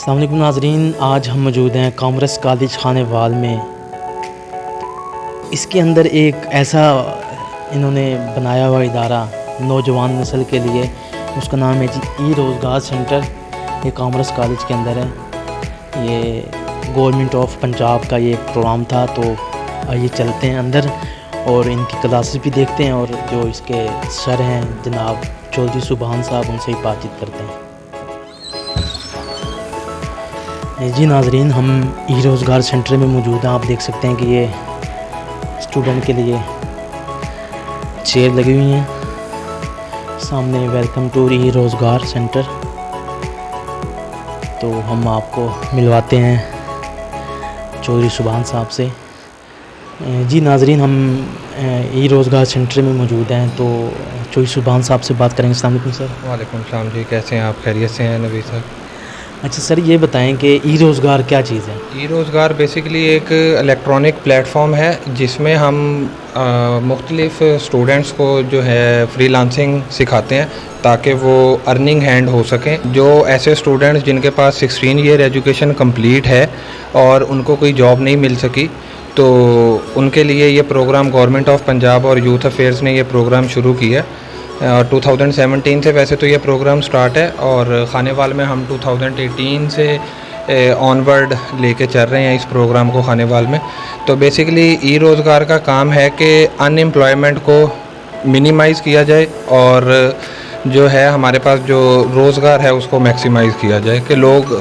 अस्सलाम वालेकुम नाज़रीन, आज हम मौजूद हैं कॉमर्स कॉलेज खानेवाल में। इसके अंदर एक ऐसा इन्होंने बनाया हुआ इदारा नौजवान नस्ल के लिए, उसका नाम है जी ई-रोज़गार सेंटर। ये कॉमर्स कॉलेज के अंदर है। ये गवर्नमेंट ऑफ पंजाब का ये प्रोग्राम था, तो आइए चलते हैं अंदर और इनकी क्लासेस भी देखते हैं और जो इसके सर हैं जनाब चौधरी सुभान साहब, उनसे ही बातचीत करते हैं। जी नाज़रीन, हम ई-रोज़गार सेंटर में मौजूद हैं। आप देख सकते हैं कि ये स्टूडेंट के लिए चेयर लगी हुई हैं। सामने वेलकम टू ई-रोज़गार सेंटर। तो हम आपको मिलवाते हैं चौधरी सुभान साहब से। जी नाज़रीन, हम ई-रोज़गार सेंटर में मौजूद हैं, तो चौधरी सुभान साहब से बात करेंगे। अस्सलाम वालेकुम सर। वालेकुम सलाम जी, कैसे हैं आप? खैरियत से हैं नबी सर? अच्छा सर, ये बताएं कि ई-रोज़गार क्या चीज़ है? ई-रोज़गार बेसिकली एक इलेक्ट्रॉनिक प्लेटफॉर्म है जिसमें हम मुख्तलिफ़ स्टूडेंट्स को जो है फ्रीलांसिंग सिखाते हैं ताकि वो अर्निंग हैंड हो सकें। जो ऐसे स्टूडेंट्स जिनके पास 16 ईयर एजुकेशन कंप्लीट है और उनको कोई जॉब नहीं मिल सकी, तो उनके लिए ये प्रोग्राम गवर्नमेंट ऑफ पंजाब और यूथ अफेयर्स ने ये प्रोग्राम शुरू किया है। 2017 से वैसे तो ये प्रोग्राम स्टार्ट है और खानेवाल में हम 2018 से ऑनवर्ड लेके चल रहे हैं इस प्रोग्राम को खानेवाल में। तो बेसिकली ई-रोज़गार का काम है कि अनएम्प्लॉयमेंट को मिनिमाइज़ किया जाए और जो है हमारे पास जो रोज़गार है उसको मैक्सिमाइज़ किया जाए कि लोग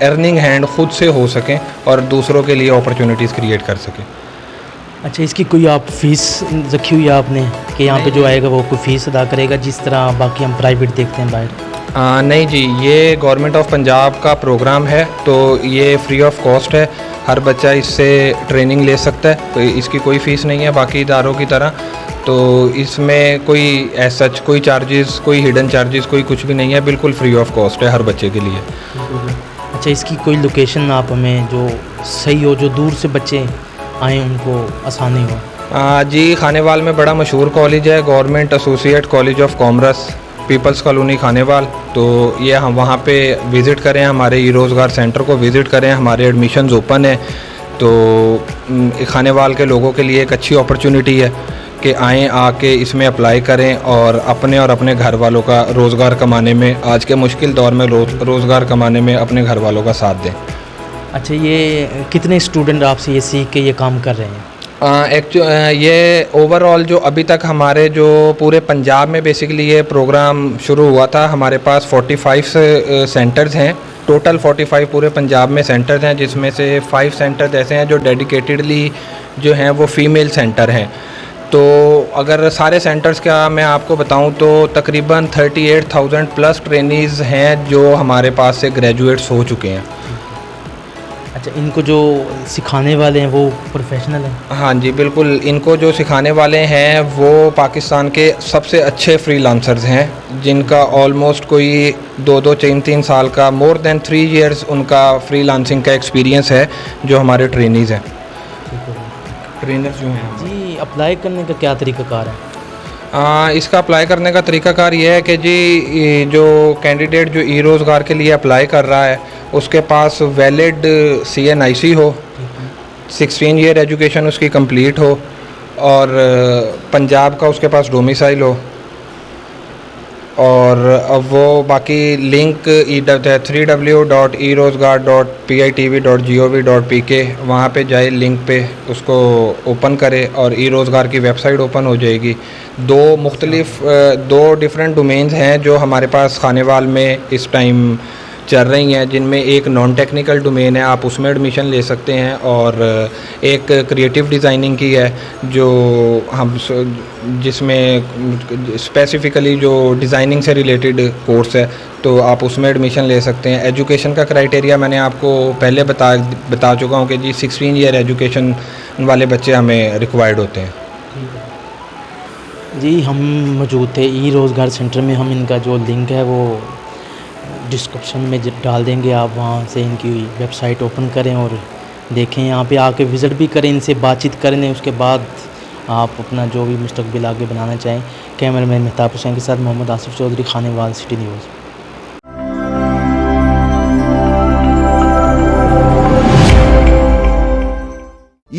अर्निंग हैंड ख़ुद से हो सकें और दूसरों के लिए अपॉर्चुनिटीज़ क्रिएट कर सकें। अच्छा, इसकी कोई आप फ़ीस रखी हुई है आपने कि यहाँ पे जो आएगा वो कोई फ़ीस अदा करेगा जिस तरह बाकी हम प्राइवेट देखते हैं बाहर? नहीं जी, ये गवर्नमेंट ऑफ पंजाब का प्रोग्राम है, तो ये फ्री ऑफ कॉस्ट है। हर बच्चा इससे ट्रेनिंग ले सकता है, तो इसकी कोई फ़ीस नहीं है बाकी इदारों की तरह। तो इसमें कोई ऐसा कोई चार्जेस, कोई हिडन चार्जेस, कोई कुछ भी नहीं है, बिल्कुल फ्री ऑफ कॉस्ट है हर बच्चे के लिए। अच्छा, इसकी कोई लोकेशन आप हमें जो सही हो, जो दूर से बच्चे आएँ उनको आसानी हो? जी, खानेवाल में बड़ा मशहूर कॉलेज है government associate college of commerce, peoples colony Khanewal. तो ये हम वहाँ पे विज़िट करें, हमारे ई-रोज़गार सेंटर को विज़िट करें। हमारे एडमिशन्स ओपन है, तो खानेवाल के लोगों के लिए एक अच्छी अपॉर्चुनिटी है कि आएँ, आके इसमें अप्लाई करें और अपने घर वालों का रोज़गार कमाने में, आज के मुश्किल दौर में रोज़गार कमाने में अपने घर वालों का साथ दें। अच्छा, ये कितने स्टूडेंट आपसे ये सीख के ये काम कर रहे हैं? ये ओवरऑल जो अभी तक हमारे जो पूरे पंजाब में बेसिकली ये प्रोग्राम शुरू हुआ था, हमारे पास 45 सेंटर्स हैं। टोटल 45 पूरे पंजाब में सेंटर्स हैं, जिसमें से 5 सेंटर्स ऐसे हैं जो डेडिकेटेडली जो हैं वो फ़ीमेल सेंटर हैं। तो अगर सारे सेंटर्स का मैं आपको बताऊं तो तकरीबन 38,000 प्लस ट्रेनीज़ हैं जो हमारे पास से ग्रेजुएट्स हो चुके हैं। अच्छा, इनको जो सिखाने वाले हैं वो प्रोफेशनल हैं? हाँ जी, बिल्कुल। इनको जो सिखाने वाले हैं वो पाकिस्तान के सबसे अच्छे फ्रीलांसर्स हैं, जिनका ऑलमोस्ट कोई 2-3 साल का, मोर देन 3 इयर्स उनका फ्रीलांसिंग का एक्सपीरियंस है, जो हमारे ट्रेनीज़ हैं, ट्रेनर्स जो हैं। जी, अप्लाई करने का क्या तरीक़ाकार है? इसका अप्लाई करने का तरीक़ाकार ये है कि जी, जो कैंडिडेट जो ई-रोज़गार के लिए अप्लाई कर रहा है उसके पास वैलिड CNIC हो, 16 ईयर एजुकेशन उसकी कंप्लीट हो और पंजाब का उसके पास डोमिसाइल हो, और अब वो बाकी लिंक www.erozgar.pitv.gov.pk वहाँ पे जाए, लिंक पे उसको ओपन करे और ई-रोज़गार की वेबसाइट ओपन हो जाएगी। दो डिफरेंट डोमेन्स हैं जो हमारे पास खानेवाल में इस टाइम चल रही हैं, जिनमें एक नॉन टेक्निकल डोमेन है, आप उसमें एडमिशन ले सकते हैं, और एक क्रिएटिव डिज़ाइनिंग की है जो हम जिसमें स्पेसिफ़िकली जो डिज़ाइनिंग से रिलेटेड कोर्स है, तो आप उसमें एडमिशन ले सकते हैं। एजुकेशन का क्राइटेरिया मैंने आपको पहले बता चुका हूँ कि जी 16 ईयर एजुकेशन वाले बच्चे हमें रिक्वायर्ड होते हैं। जी, हम मौजूद थे ई-रोज़गार सेंटर में। हम इनका जो लिंक है वो डिस्क्रिप्शन में डाल देंगे, आप वहाँ से इनकी वेबसाइट ओपन करें और देखें, यहाँ पे आके विज़िट भी करें, इनसे बातचीत करें। उसके बाद आप अपना जो भी मुस्तकबिल आगे बनाना चाहें। कैमरामैन मेहताब हुसैन के साथ Mohammad Asif Chaudhry, Khanewal city news.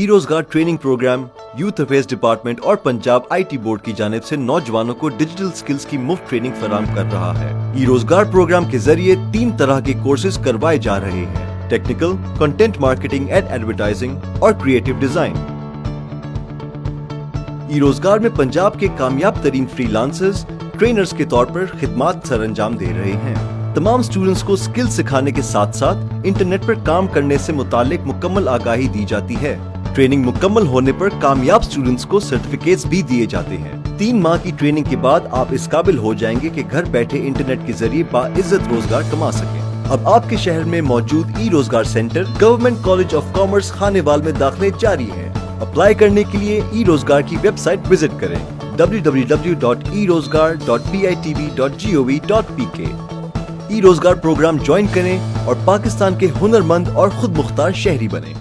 E रोजगार training programme youth affairs department और पंजाब आईटी बोर्ड की जानिब से नौजवानों को डिजिटल स्किल्स की मुफ्त ट्रेनिंग फराहम कर रहा है। ई रोजगार प्रोग्राम के जरिए 3 तरह के कोर्सेज करवाए जा रहे हैं: technical, content marketing and advertising और क्रिएटिव डिजाइन। ई रोजगार में पंजाब के कामयाब तरीन फ्रीलांसर्स ट्रेनर्स के तौर पर खिदमात सरअंजाम दे रहे हैं। तमाम स्टूडेंट्स को स्किल सिखाने के साथ साथ इंटरनेट पर काम करने से मुतालिक मुकम्मल आगाही दी जाती है। ट्रेनिंग मुकम्मल होने पर कामयाब स्टूडेंट्स को सर्टिफिकेट्स भी दिए जाते हैं। 3 माह की ट्रेनिंग के बाद आप इस काबिल हो जाएंगे कि घर बैठे इंटरनेट के जरिए बाइज्जत रोजगार कमा सकें। अब आपके शहर में मौजूद ई रोजगार centre government college of commerce Khanewal में दाखिले जारी है। अप्लाई करने के लिए ई रोजगार की वेबसाइट विजिट करें www.erozgar.pitv.gov.pk। ई रोजगार प्रोग्राम ज्वाइन करें और पाकिस्तान के हुनरमंद और खुद मुख्तार शहरी बने।